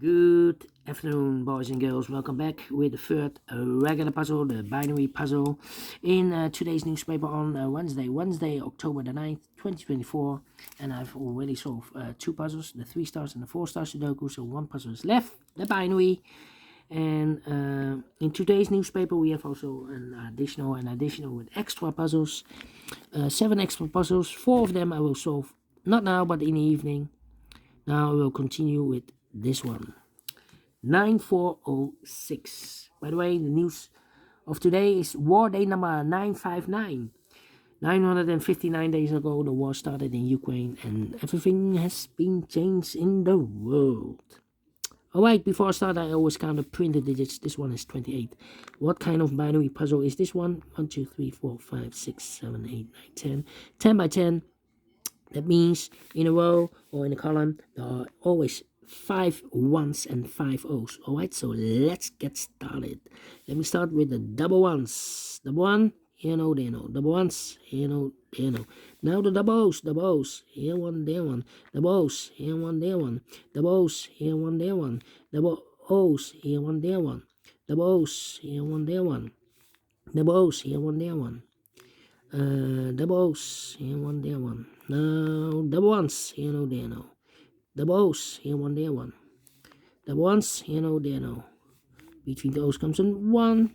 Good afternoon, boys and girls. Welcome back with the third regular puzzle, the binary puzzle, in today's newspaper on Wednesday, October the 9th, 2024. And I've already solved two puzzles, the 3 stars and the 4 star Sudoku, so one puzzle is left, the binary. And in today's newspaper, we have also an additional with extra puzzles, 7 extra puzzles. 4 of them I will solve not now, but in the evening. Now I will continue with this one. 9406. By the way, the news of today is war day number 959. 959 days ago, the war started in Ukraine and everything has been changed in the world. Alright, before I start, I always count the printed digits. This one is 28. What kind of binary puzzle is this one? 1, 2, 3, 4, 5, 6, 7, 8, 9, 10. 10 by 10. That means in a row or in a column, there are always 5 ones and 5 O's. Alright, so let's get started. Let me start with the double ones. Double one, here no, there no. Double ones, here no, there no. Now the double O's, here one, there one. Double O's, here one, there one. Double O's, here one, there one. Double O's, here one, there one. Double O's, here one, there one. Double O's, here one, there one. Double O's, here one, there one. Now double ones, here no, there no. Double O's, here one, there one. Double ones, here no, there no. Between the O's comes an 1.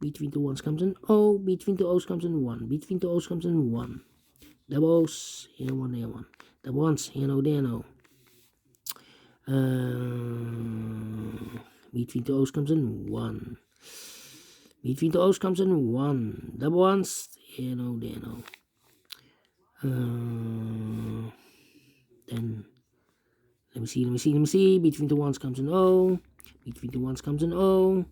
Between the ones comes an O. Between the O's comes an 1. Between the O's comes an 1. Double O's, here one, there one. Double ones, here no, there no. Between the O's comes an 1. Between the O's comes an 1. Double ones, here no, there no. Then let me see. Between the ones comes an O. Between the ones comes an O.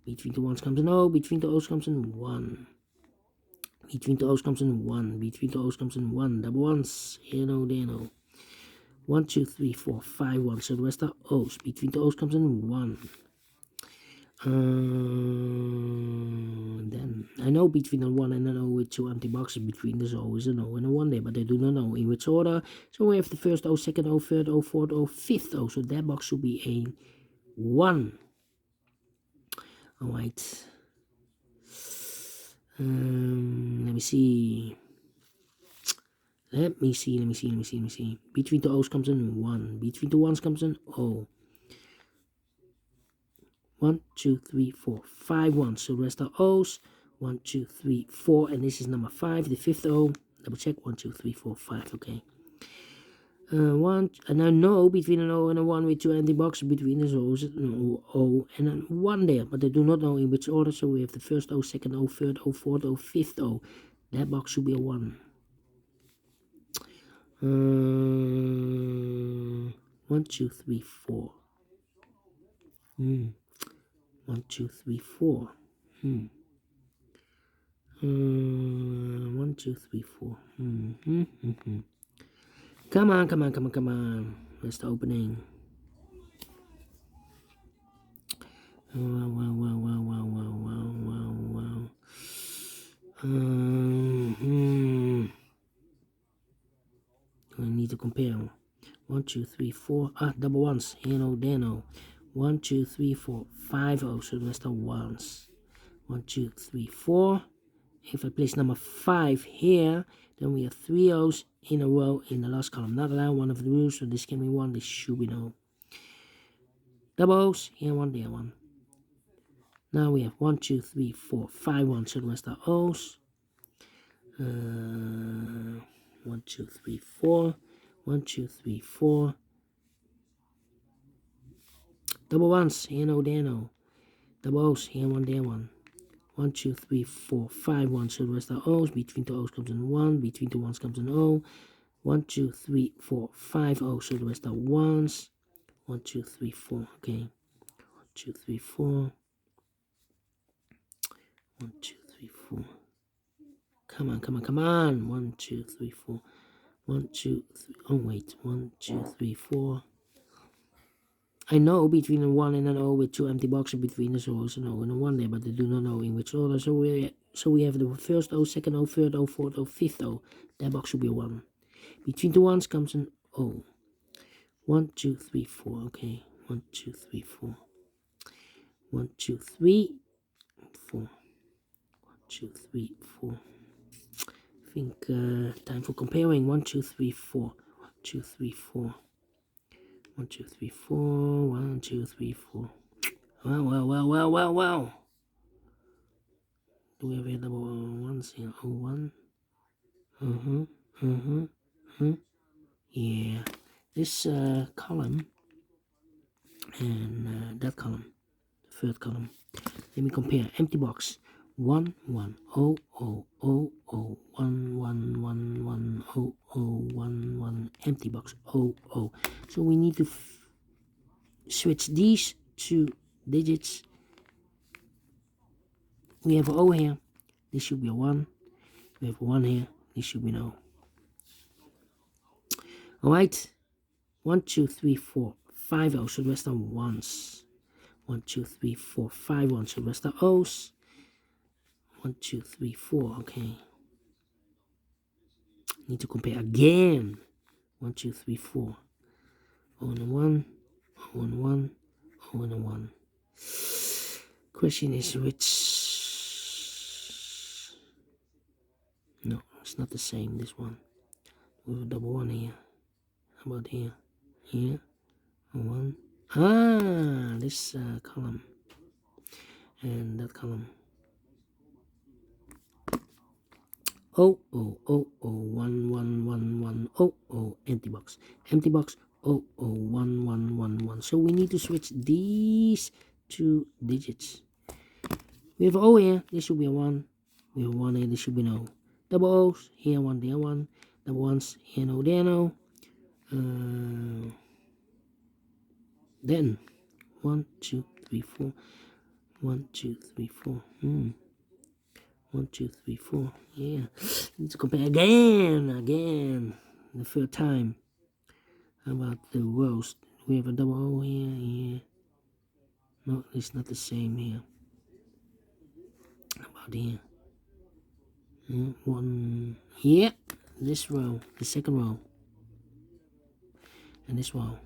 Between the ones comes an O. Between the O's comes an 1. Between the O's comes an 1. Between the O's comes an 1. Double ones, here no, there no. 1, 2, 3, 4, 5, 1. So the rest are O's. Between the O's comes an 1. Then I know between a 1 and an O with 2 empty boxes between, there's always an O and a 1 there, but I do not know in which order. So we have the first O, second O, third O, fourth O, fifth O. So that box should be a 1. Alright. Let me see. Let me see. Between the O's comes an 1. Between the ones comes an O. 1, 2, 3, 4, 5 ones. So the rest are O's. 1, 2, 3, 4. And this is number 5, the fifth O. Double check. 1, 2, 3, 4, 5. Okay. 1. And I know between an O and a 1 with 2 empty boxes between the O's, an O and a 1 there. But I do not know in which order. So we have the first O, second O, third O, fourth O, fifth O. That box should be a 1. 1, 2, 3, 4. 1, 2, 3, 4. 1, 2, 3, 4. Come on. Where's the opening? Wow. I need to compare. 1, 2, 3, 4. Double ones. Here no, there no. 1, 2, 3, 4, 5 O's. So the rest are ones. 1, 2, 3, 4. If I place number 5 here, then we have 3 O's in a row in the last column. Not allowed, one of the rules, so this can be 1, this should be no. Double O's, here 1, there 1. Now we have 1, 2, 3, 4, 5 1, so the rest are O's. 1, 2, 3, 4. 1, 2, 3, 4. Double ones, here no, there no. Double O's, here 1, there 1. 1, 2, 3, 4, 5 1, so the rest are O's. Between the O's comes an 1. Between the ones comes an O. 1, 2, 3, 4, 5 O's, so the rest are ones. 1, 2, 3, 4. Okay. 1, 2, 3, 4. 1, 2, 3, 4. Come on. 1, 2, 3, 4. 1, 2, 3. Oh, wait. 1, 2, 3, 4. I know between a 1 and an O with 2 empty boxes between, there's always an O and a 1 there, but I do not know in which order. So we have the first O, second O, third O, fourth O, fifth O. That box should be a 1. Between the ones comes an O. 1, 2, 3, 4. Okay. 1, 2, 3, 4. 1, 2, 3, 4. 1, 2, 3, 4. I think time for comparing. 1, 2, 3, 4. 1, 2, 3, 4. 1, 2, 3, 4. 1, 2, 3, 4. Well. Do we have any double ones here? Oh, 1. Yeah. This column and that column, the third column. Let me compare. Empty box. 1, 1, 0, 0, 0, 0, 1, 1, 1, 1, 0, 0, 1, 1, empty box, 0, 0. So we need to switch these two digits. We have an O here. This should be a 1. We have a 1 here. This should be an O. Alright. 1, 2, 3, 4, 5 O's. So the rest are 1s. 1, 2, 3, 4, 5 1s. So the rest are O's. 1, 2, 3, 4. Okay. Need to compare again. 1, 2, 3, 4. 0 and a 1. 0 and 1. 0 and a 1. Question is which? No, it's not the same. This one. We have a double 1 here. How about here? Here. A 1. Ah, this column. And that column. 0, 0, 0, 0, 1, 1, 1, 1, 0, 0, empty box. Empty box, 0, 0, 1, 1, 1, 1. So we need to switch these two digits. We have an O here, this should be a 1. We have a 1 here, this should be no. Double O's, here 1, there 1. Double 1s, here no, there no. Then 1, 2, 3, 4. 1, 2, 3, 4. 1, 2, 3, 4. Yeah. Need to compare again. The third time. How about the rows? We have a double O here. No, it's not the same here. How about here? 1. Yeah. This row. The second row. And this row.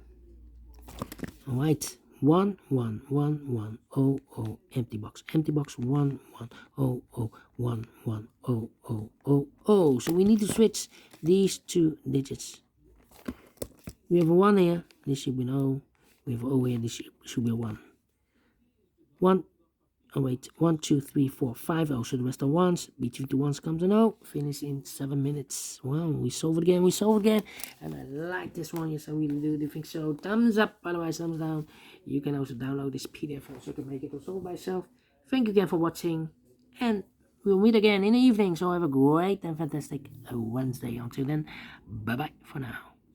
Alright. 1, 1, 1, 1, 0, 0, empty box. Empty box, 1, 1, 0, 0, 1, 1, 0, 0, 0, 0. So we need to switch these two digits. We have a 1 here, this should be an O. We have an O here, this should be a 1. 1, 1, 2, 3, 4, 5 O. So the rest are 1s. Between the 1s comes an O. Finish in 7 minutes. Well, we solve it again. And I like this one. Yes, I really do. Do you think so? Thumbs up, otherwise thumbs down. You can also download this PDF so you can make it also by yourself. Thank you again for watching. And we'll meet again in the evening. So have a great and fantastic Wednesday. Until then, bye-bye for now.